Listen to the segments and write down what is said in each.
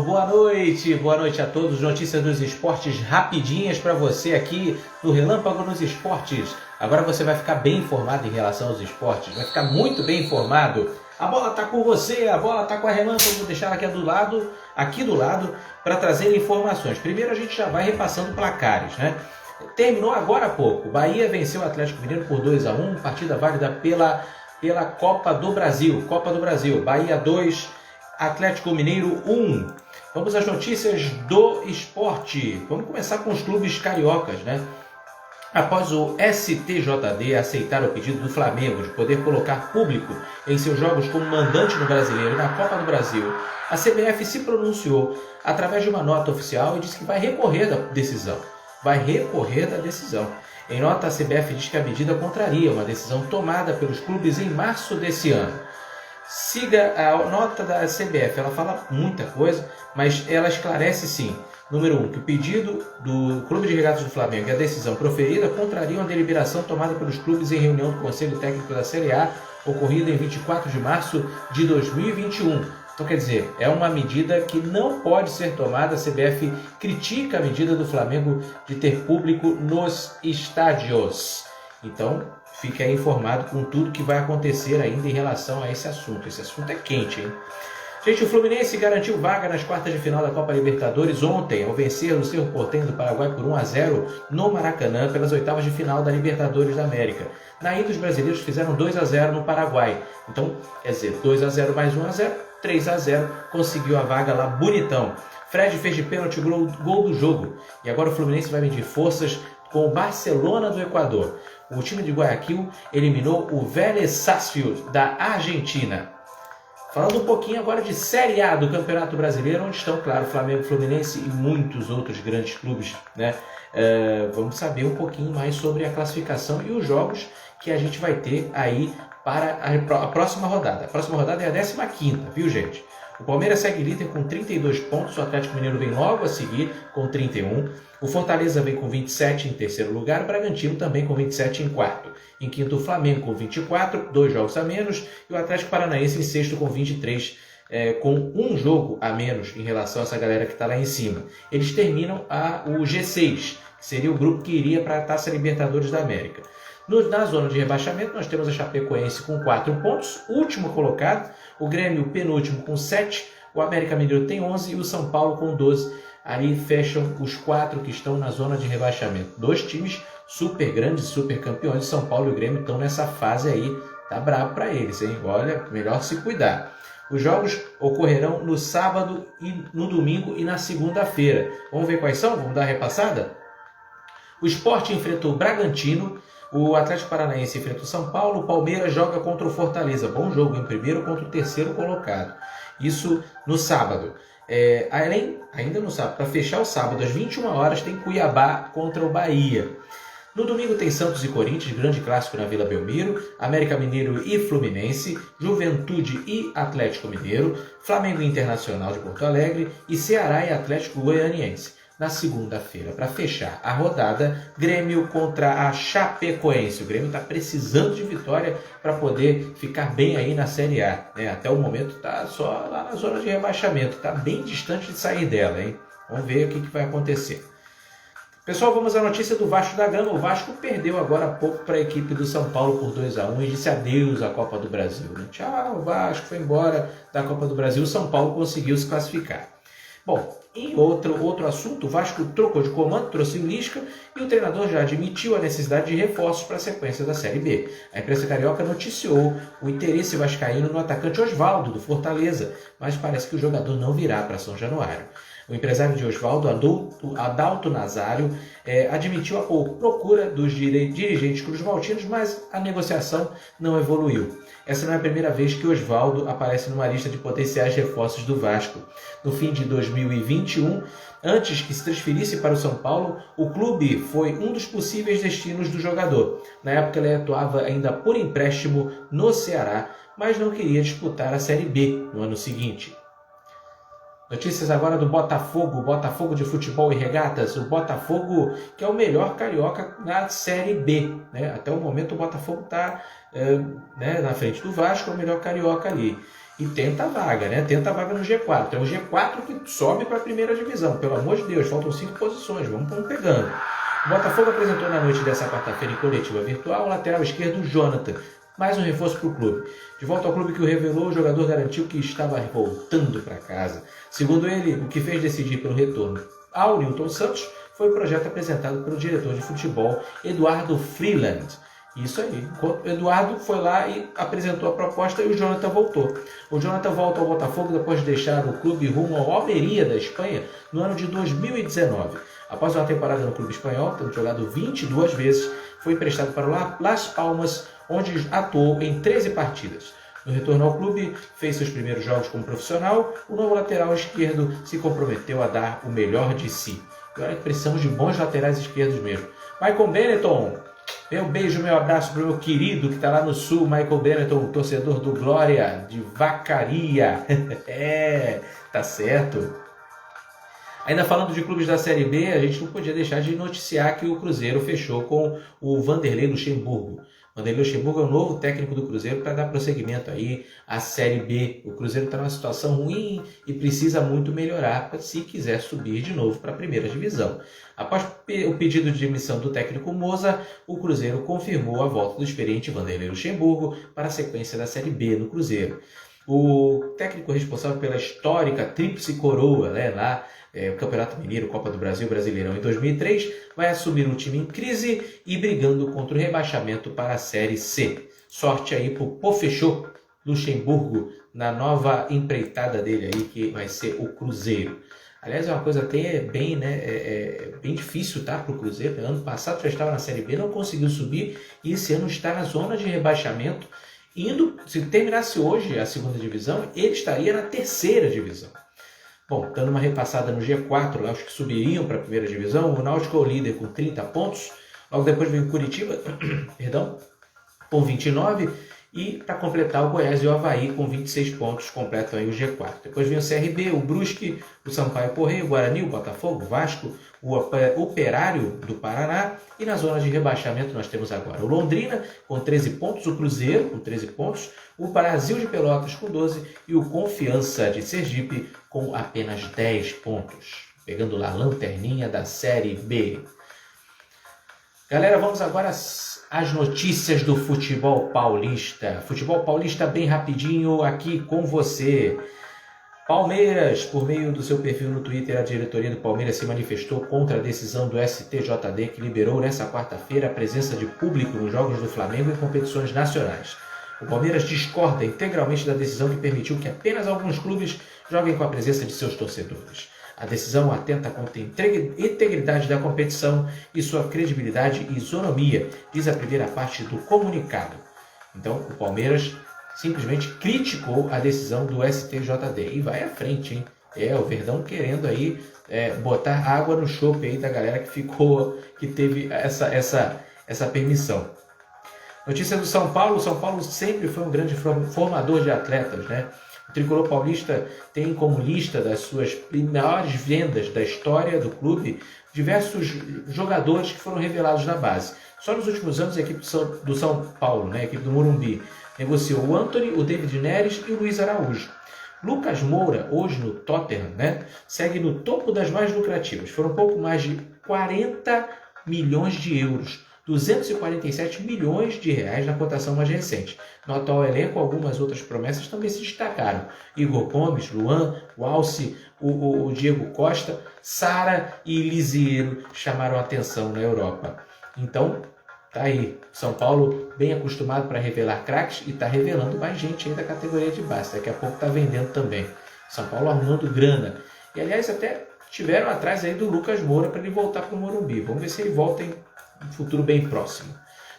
pessoal, boa noite a todos. Notícias dos esportes rapidinhas para você aqui no Relâmpago nos Esportes. Agora você vai ficar bem informado em relação aos esportes, vai ficar muito bem informado. A bola está com você, a bola está com a Relâmpago, vou deixar aqui do lado para trazer informações. Primeiro a gente já vai repassando placares, né? Terminou agora há pouco, Bahia venceu o Atlético Mineiro por 2-1, partida válida pela Copa do Brasil. Bahia 2, Atlético Mineiro 1. Vamos às notícias do esporte. Vamos começar com os clubes cariocas, né? Após o STJD aceitar o pedido do Flamengo de poder colocar público em seus jogos como mandante no Brasileiro e na Copa do Brasil, a CBF se pronunciou através de uma nota oficial e disse que vai recorrer da decisão. Em nota, a CBF diz que a medida contraria uma decisão tomada pelos clubes em março desse ano. Siga a nota da CBF, ela fala muita coisa, mas ela esclarece sim. Número 1, que o pedido do Clube de Regatas do Flamengo e a decisão proferida contrariam a deliberação tomada pelos clubes em reunião do Conselho Técnico da Série A, ocorrida em 24 de março de 2021. Então, quer dizer, é uma medida que não pode ser tomada. A CBF critica a medida do Flamengo de ter público nos estádios. Então, fique aí informado com tudo que vai acontecer ainda em relação a esse assunto. Esse assunto é quente, hein? Gente, o Fluminense garantiu vaga nas quartas de final da Copa Libertadores ontem, ao vencer o Cerro Porteño do Paraguai por 1-0 no Maracanã, pelas oitavas de final da Libertadores da América. Na ida, os brasileiros fizeram 2-0 no Paraguai. Então, quer dizer, 2-0 mais 1-0, 3-0, conseguiu a vaga lá bonitão. Fred fez de pênalti o gol do jogo. E agora o Fluminense vai medir forças com o Barcelona do Equador. O time de Guayaquil eliminou o Vélez Sarsfield da Argentina. Falando um pouquinho agora de Série A do Campeonato Brasileiro, onde estão, claro, Flamengo, Fluminense e muitos outros grandes clubes, né? Vamos saber um pouquinho mais sobre a classificação e os jogos que a gente vai ter aí para a próxima rodada. A próxima rodada é a 15ª, viu, gente? O Palmeiras segue líder com 32 pontos, o Atlético Mineiro vem logo a seguir com 31, o Fortaleza vem com 27 em terceiro lugar, o Bragantino também com 27 em quarto. Em quinto, o Flamengo com 24, 2 jogos a menos, e o Atlético Paranaense em sexto com 23, com um jogo a menos em relação a essa galera que está lá em cima. Eles terminam o G6, que seria o grupo que iria para a Taça Libertadores da América. Na zona de rebaixamento, nós temos a Chapecoense com 4 pontos, último colocado, o Grêmio penúltimo com 7, o América Mineiro tem 11 e o São Paulo com 12. Ali fecham os 4 que estão na zona de rebaixamento. 2 times super grandes, super campeões, São Paulo e o Grêmio estão nessa fase aí, tá bravo para eles, hein? Olha, melhor se cuidar. Os jogos ocorrerão no sábado, e no domingo e na segunda-feira. Vamos ver quais são? Vamos dar a repassada? O Sport enfrentou o Bragantino, o Atlético Paranaense enfrenta o São Paulo, o Palmeiras joga contra o Fortaleza. Bom jogo, em primeiro contra o terceiro colocado. Isso no sábado. Ainda no sábado, para fechar o sábado, às 21 horas, tem Cuiabá contra o Bahia. No domingo tem Santos e Corinthians, grande clássico na Vila Belmiro, América Mineiro e Fluminense, Juventude e Atlético Mineiro, Flamengo e Internacional de Porto Alegre e Ceará e Atlético Goianiense. Na segunda-feira, para fechar a rodada, Grêmio contra a Chapecoense. O Grêmio está precisando de vitória para poder ficar bem aí na Série A, né? Até o momento está só lá na zona de rebaixamento, está bem distante de sair dela, hein? Vamos ver o que vai acontecer. Pessoal, vamos à notícia do Vasco da Gama. O Vasco perdeu agora há pouco para a equipe do São Paulo por 2-1 e disse adeus à Copa do Brasil, né? Tchau, o Vasco foi embora da Copa do Brasil, o São Paulo conseguiu se classificar. Bom, em outro assunto, o Vasco trocou de comando, trouxe o Lisca e o treinador já admitiu a necessidade de reforços para a sequência da Série B. A imprensa carioca noticiou o interesse vascaíno no atacante Osvaldo, do Fortaleza, mas parece que o jogador não virá para São Januário. O empresário de Osvaldo, Adalto Nazário, admitiu há pouco procura dos dirigentes cruzmaltinos, mas a negociação não evoluiu. Essa não é a primeira vez que Osvaldo aparece numa lista de potenciais reforços do Vasco. No fim de 2021, antes que se transferisse para o São Paulo, o clube foi um dos possíveis destinos do jogador. Na época ele atuava ainda por empréstimo no Ceará, mas não queria disputar a Série B no ano seguinte. Notícias agora do Botafogo de futebol e regatas, o Botafogo que é o melhor carioca na Série B, né? Até o momento o Botafogo está na frente do Vasco, é o melhor carioca ali. e tenta a vaga, né? Tenta a vaga no G4. É o G4 que sobe para a primeira divisão. Pelo amor de Deus, faltam 5 posições, vamos pegando. O Botafogo apresentou na noite dessa quarta-feira em coletiva virtual o lateral esquerdo Jonathan, mais um reforço para o clube. De volta ao clube que o revelou, o jogador garantiu que estava voltando para casa. Segundo ele, o que fez decidir pelo retorno ao Newton Santos foi o projeto apresentado pelo diretor de futebol Eduardo Freeland. Isso aí. O Eduardo foi lá e apresentou a proposta e o Jonathan voltou. O Jonathan volta ao Botafogo depois de deixar o clube rumo ao Almeria da Espanha no ano de 2019. Após uma temporada no clube espanhol, tendo jogado 22 vezes, foi emprestado para o Las Palmas, onde atuou em 13 partidas. No retorno ao clube, fez seus primeiros jogos como profissional, o novo lateral esquerdo se comprometeu a dar o melhor de si. E olha que precisamos de bons laterais esquerdos mesmo. Michael Benetton, meu beijo, meu abraço para o meu querido que está lá no sul, Michael Benetton, torcedor do Glória, de Vacaria. Tá certo. Ainda falando de clubes da Série B, a gente não podia deixar de noticiar que o Cruzeiro fechou com o Vanderlei Luxemburgo. Vanderlei Luxemburgo é o novo técnico do Cruzeiro para dar prosseguimento aí à Série B. O Cruzeiro está numa situação ruim e precisa muito melhorar se quiser subir de novo para a primeira divisão. Após o pedido de demissão do técnico Moza, o Cruzeiro confirmou a volta do experiente Vanderlei Luxemburgo para a sequência da Série B no Cruzeiro. O técnico responsável pela histórica Tríplice Coroa, o Campeonato Mineiro, Copa do Brasil, Brasileirão em 2003, vai assumir um time em crise e brigando contra o rebaixamento para a Série C. Sorte aí para o Pofechô Luxemburgo na nova empreitada dele aí, que vai ser o Cruzeiro. Aliás, é uma coisa até bem, bem difícil, tá, para o Cruzeiro. Ano passado já estava na Série B, não conseguiu subir e esse ano está na zona de rebaixamento. Se terminasse hoje a segunda divisão, ele estaria na terceira divisão. Bom, dando uma repassada no G4, os que subiriam para a primeira divisão, o Náutico é o líder com 30 pontos, logo depois vem o Curitiba, com 29, e para completar o Goiás e o Avaí com 26 pontos, completam aí o G4. Depois vem o CRB, o Brusque, o Sampaio Correia, o Guarani, o Botafogo, o Vasco, o Operário do Paraná, e na zona de rebaixamento nós temos agora o Londrina com 13 pontos, o Cruzeiro com 13 pontos, o Brasil de Pelotas com 12 e o Confiança de Sergipe com apenas 10 pontos. Pegando lá a lanterninha da Série B. Galera, vamos agora às notícias do futebol paulista. Futebol paulista bem rapidinho aqui com você. Palmeiras, por meio do seu perfil no Twitter, a diretoria do Palmeiras se manifestou contra a decisão do STJD que liberou nesta quarta-feira a presença de público nos jogos do Flamengo em competições nacionais. O Palmeiras discorda integralmente da decisão que permitiu que apenas alguns clubes joguem com a presença de seus torcedores. A decisão atenta contra a integridade da competição e sua credibilidade e isonomia, diz a primeira parte do comunicado. Então, o Palmeiras simplesmente criticou a decisão do STJD e vai à frente, hein? O Verdão querendo aí botar água no chope aí da galera que teve essa permissão. Notícia do São Paulo. O São Paulo sempre foi um grande formador de atletas, né? O tricolor paulista tem como lista das suas maiores vendas da história do clube diversos jogadores que foram revelados na base. Só nos últimos anos a equipe do São Paulo, né, a equipe do Morumbi, negociou o Antony, o David Neres e o Luiz Araújo. Lucas Moura, hoje no Tottenham, né, segue no topo das mais lucrativas. Foram pouco mais de 40 milhões de euros. 247 milhões de reais na cotação mais recente. No atual elenco, algumas outras promessas também se destacaram. Igor Gomes, Luan, Walsi, o Diego Costa, Sara e Lisiero chamaram a atenção na Europa. Então, tá aí. São Paulo bem acostumado para revelar craques e está revelando mais gente aí da categoria de base. Daqui a pouco está vendendo também. São Paulo arrumando grana. E, aliás, até tiveram atrás aí do Lucas Moura para ele voltar para o Morumbi. Vamos ver se ele volta em um futuro bem próximo.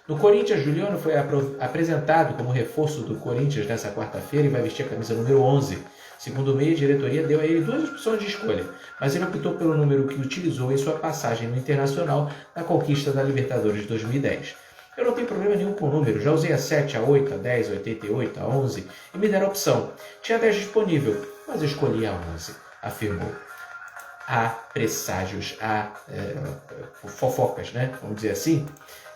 No Corinthians, Juliano foi apresentado como reforço do Corinthians nessa quarta-feira e vai vestir a camisa número 11. Segundo o meio, a diretoria deu a ele duas opções de escolha, mas ele optou pelo número que utilizou em sua passagem no Internacional na conquista da Libertadores de 2010. Eu não tenho problema nenhum com o número, já usei a 7, a 8, a 10, a 88, a 11 e me deram a opção. Tinha 10 disponível, mas eu escolhi a 11, afirmou. Há presságios, há fofocas, né? Vamos dizer assim,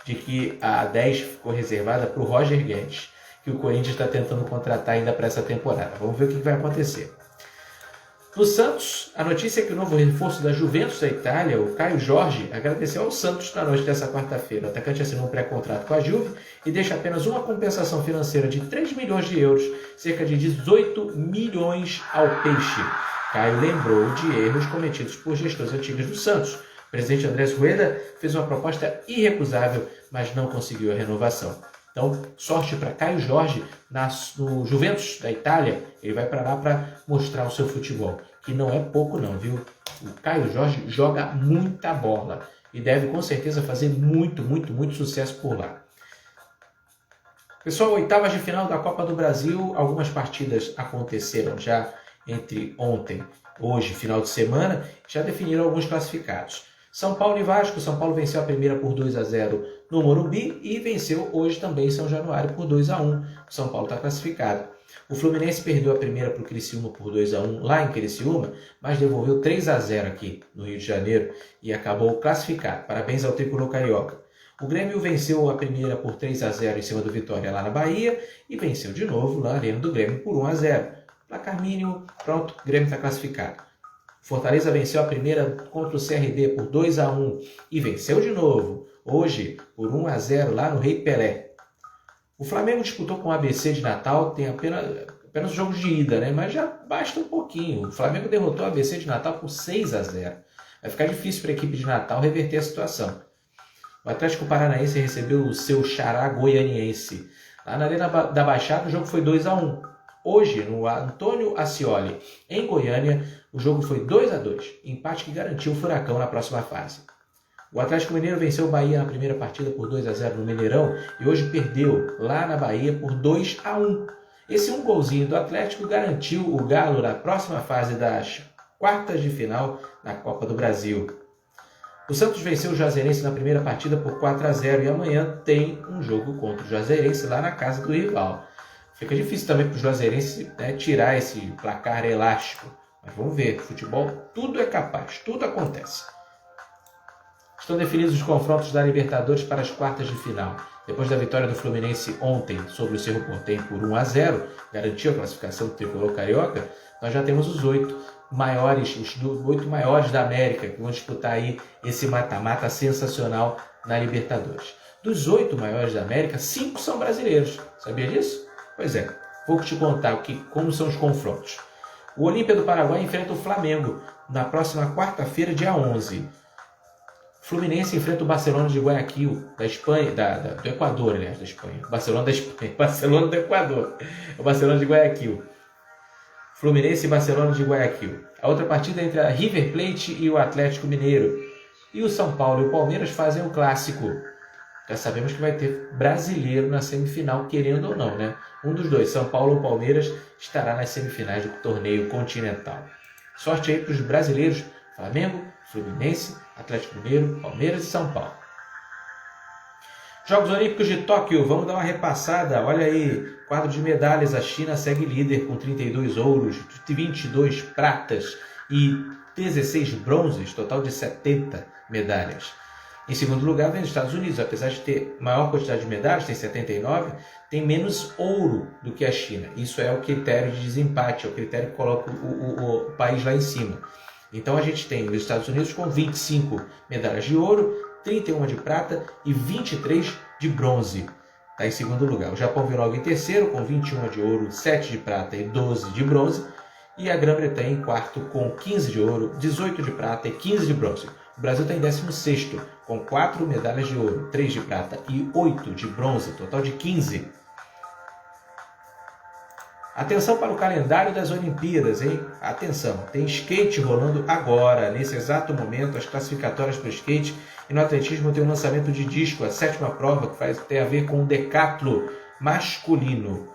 de que a 10 ficou reservada para o Roger Guedes, que o Corinthians está tentando contratar ainda para essa temporada. Vamos ver o que vai acontecer. No Santos, a notícia é que o novo reforço da Juventus da Itália, o Caio Jorge, agradeceu ao Santos na noite dessa quarta-feira. O atacante assinou um pré-contrato com a Juve e deixa apenas uma compensação financeira de 3 milhões de euros, cerca de 18 milhões ao Peixe. Caio lembrou de erros cometidos por gestores antigos do Santos. O presidente Andrés Rueda fez uma proposta irrecusável, mas não conseguiu a renovação. Então, sorte para Caio Jorge no Juventus da Itália. Ele vai para lá para mostrar o seu futebol, que não é pouco não, viu? O Caio Jorge joga muita bola e deve com certeza fazer muito sucesso por lá. Pessoal, oitavas de final da Copa do Brasil. Algumas partidas aconteceram já entre ontem, hoje, final de semana, já definiram alguns classificados. São Paulo e Vasco. São Paulo venceu a primeira por 2-0 no Morumbi e venceu hoje também São Januário por 2-1. O São Paulo está classificado. O Fluminense perdeu a primeira para o Criciúma por 2-1 lá em Criciúma, mas devolveu 3-0 aqui no Rio de Janeiro e acabou classificado. Parabéns ao tricolor carioca. O Grêmio venceu a primeira por 3-0 em cima do Vitória lá na Bahia e venceu de novo na Arena do Grêmio por 1-0. Placar mínimo, pronto, o Grêmio está classificado. Fortaleza venceu a primeira contra o CRB por 2-1 e venceu de novo, hoje, por 1-0 lá no Rei Pelé. O Flamengo disputou com o ABC de Natal, tem apenas jogos de ida, né? Mas já basta um pouquinho. O Flamengo derrotou o ABC de Natal por 6-0. Vai ficar difícil para a equipe de Natal reverter a situação. O Atlético Paranaense recebeu o seu xará goianiense. Lá na Arena da Baixada o jogo foi 2-1. Hoje, no Antônio Ascioli, em Goiânia, o jogo foi 2-2, empate que garantiu o Furacão na próxima fase. O Atlético Mineiro venceu o Bahia na primeira partida por 2-0 no Mineirão e hoje perdeu lá na Bahia por 2-1. Esse um golzinho do Atlético garantiu o Galo na próxima fase das quartas de final na Copa do Brasil. O Santos venceu o Juazeirense na primeira partida por 4-0 e amanhã tem um jogo contra o Juazeirense lá na casa do rival. Fica difícil também para o Juazeirense, né, tirar esse placar elástico. Mas vamos ver, futebol tudo é capaz, tudo acontece. Estão definidos os confrontos da Libertadores para as quartas de final. Depois da vitória do Fluminense ontem sobre o Cerro Porteño por 1-0, garantiu a classificação do tricolor carioca, nós já temos os 8 maiores da América que vão disputar aí esse mata-mata sensacional na Libertadores. Dos 8 maiores da América, 5 são brasileiros. Sabia disso? Pois é, vou te contar como são os confrontos. O Olímpia do Paraguai enfrenta o Flamengo na próxima quarta-feira, dia 11. Fluminense enfrenta o Barcelona de Guayaquil, da Espanha, do Equador, aliás, da Espanha. Barcelona da Espanha, Barcelona do Equador. O Barcelona de Guayaquil. Fluminense e Barcelona de Guayaquil. A outra partida é entre a River Plate e o Atlético Mineiro. E o São Paulo e o Palmeiras fazem um clássico. Já sabemos que vai ter brasileiro na semifinal, querendo ou não, né? Um dos dois, São Paulo ou Palmeiras, estará nas semifinais do torneio continental. Sorte aí para os brasileiros, Flamengo, Fluminense, Atlético Mineiro, Palmeiras e São Paulo. Jogos Olímpicos de Tóquio, vamos dar uma repassada. Olha aí, quadro de medalhas, a China segue líder com 32 ouros, 22 pratas e 16 bronzes, total de 70 medalhas. Em segundo lugar vem os Estados Unidos, apesar de ter maior quantidade de medalhas, tem 79, tem menos ouro do que a China. Isso é o critério de desempate, é o critério que coloca o país lá em cima. Então a gente tem os Estados Unidos com 25 medalhas de ouro, 31 de prata e 23 de bronze. Está em segundo lugar. O Japão vem logo em terceiro, com 21 de ouro, 7 de prata e 12 de bronze. E a Grã-Bretanha em quarto, com 15 de ouro, 18 de prata e 15 de bronze. O Brasil está em 16º, com 4 medalhas de ouro, 3 de prata e 8 de bronze, total de 15. Atenção para o calendário das Olimpíadas, hein? Atenção, tem skate rolando agora, nesse exato momento, as classificatórias para o skate. E no atletismo tem um lançamento de disco, a 7ª prova, que tem a ver com o decatlo masculino.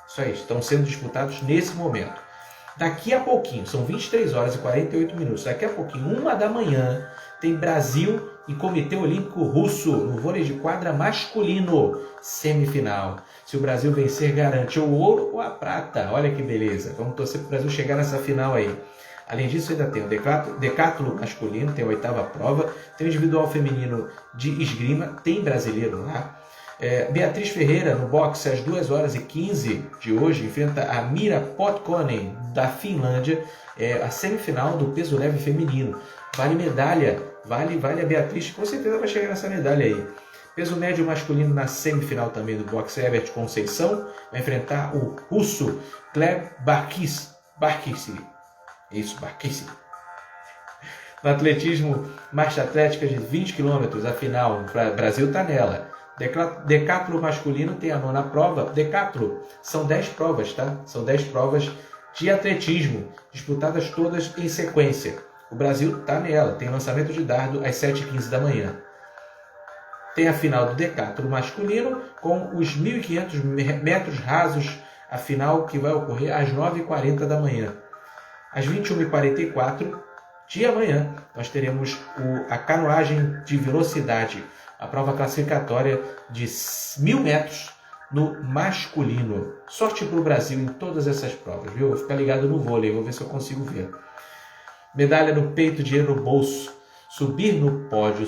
Isso aí, estão sendo disputados nesse momento. Daqui a pouquinho, são 23 horas e 48 minutos, daqui a pouquinho, 1 da manhã, tem Brasil e Comitê Olímpico Russo no vôlei de quadra masculino, semifinal. Se o Brasil vencer, garante o ouro ou a prata. Olha que beleza, vamos torcer para o Brasil chegar nessa final aí. Além disso, ainda tem o decatlo masculino, tem a 8ª prova, tem o individual feminino de esgrima, tem brasileiro lá. Beatriz Ferreira, no boxe, às 2h15 de hoje, enfrenta a Mira Potkonen, da Finlândia, a semifinal do peso leve feminino. Vale medalha, vale a Beatriz, com certeza vai chegar nessa medalha aí. Peso médio masculino na semifinal também do boxe, Herbert Conceição vai enfrentar o russo Gleb Barkis. Isso, Barkis. No atletismo, marcha atlética de 20 km, a final, o Brasil está nela. Decathlon masculino tem a 9ª prova. Decathlon são 10 provas, tá? São 10 provas de atletismo, disputadas todas em sequência. O Brasil está nela, tem lançamento de dardo às 7h15 da manhã. Tem a final do Decathlon masculino com os 1.500 metros rasos, a final que vai ocorrer às 9h40 da manhã. Às 21h44 de amanhã, nós teremos a canoagem de velocidade, a prova classificatória de 1.000 metros no masculino. Sorte para o Brasil em todas essas provas, viu? Vou ficar ligado no vôlei, vou ver se eu consigo ver. Medalha no peito, dinheiro no bolso. Subir no pódio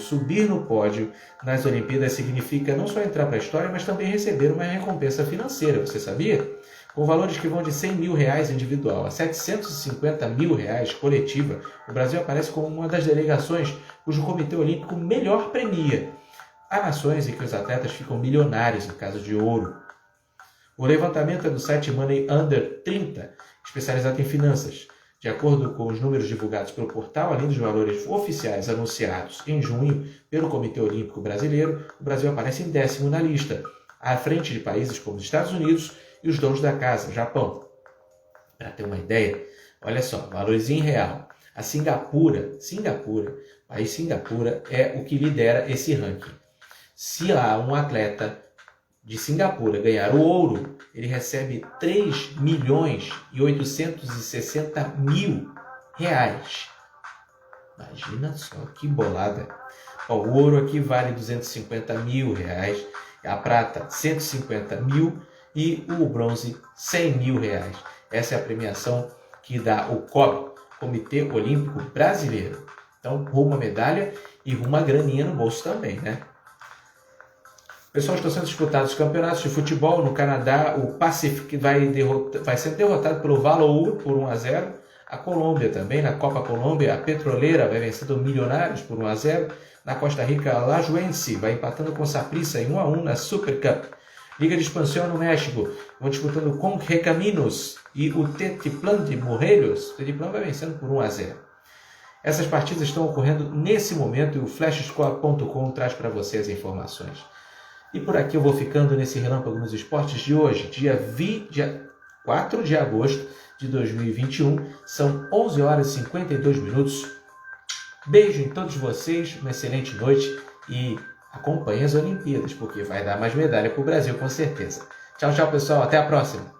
nas Olimpíadas significa não só entrar para a história, mas também receber uma recompensa financeira, você sabia? Com valores que vão de R$100 mil individual a R$750 mil coletiva, o Brasil aparece como uma das delegações cujo Comitê Olímpico melhor premia. Há nações em que os atletas ficam milionários em caso de ouro. O levantamento é do site Money Under 30, especializado em finanças. De acordo com os números divulgados pelo portal, além dos valores oficiais anunciados em junho pelo Comitê Olímpico Brasileiro, o Brasil aparece em 10º na lista, à frente de países como os Estados Unidos e os donos da casa, o Japão. Para ter uma ideia, olha só, valores em real. A Singapura, país Singapura é o que lidera esse ranking. Se lá um atleta de Singapura ganhar o ouro, ele recebe R$3.860.000. Imagina só que bolada. Ó, o ouro aqui vale R$250 mil, a prata 150 mil e o bronze 100 mil reais. Essa é a premiação que dá o COB, Comitê Olímpico Brasileiro. Então, rumo a medalha e rumo a graninha no bolso também, né? Pessoal, estão sendo disputados os campeonatos de futebol. No Canadá, o Pacific vai sendo derrotado pelo Valour por 1-0. A Colômbia também, na Copa Colômbia, a Petroleira vai vencendo o Milionários por 1-0. Na Costa Rica, a Lajuense vai empatando com o Saprissa em 1-1 na Super Cup. Liga de Expansão no México, vão disputando com Recaminos e o Tetiplán de Morelos. O Tetiplán vai vencendo por 1-0. Essas partidas estão ocorrendo nesse momento e o flashscore.com traz para você as informações. E por aqui eu vou ficando nesse relâmpago nos esportes de hoje, dia 4 de agosto de 2021. São 11h52. Beijo em todos vocês, uma excelente noite e acompanhe as Olimpíadas, porque vai dar mais medalha para o Brasil com certeza. Tchau, tchau pessoal, até a próxima!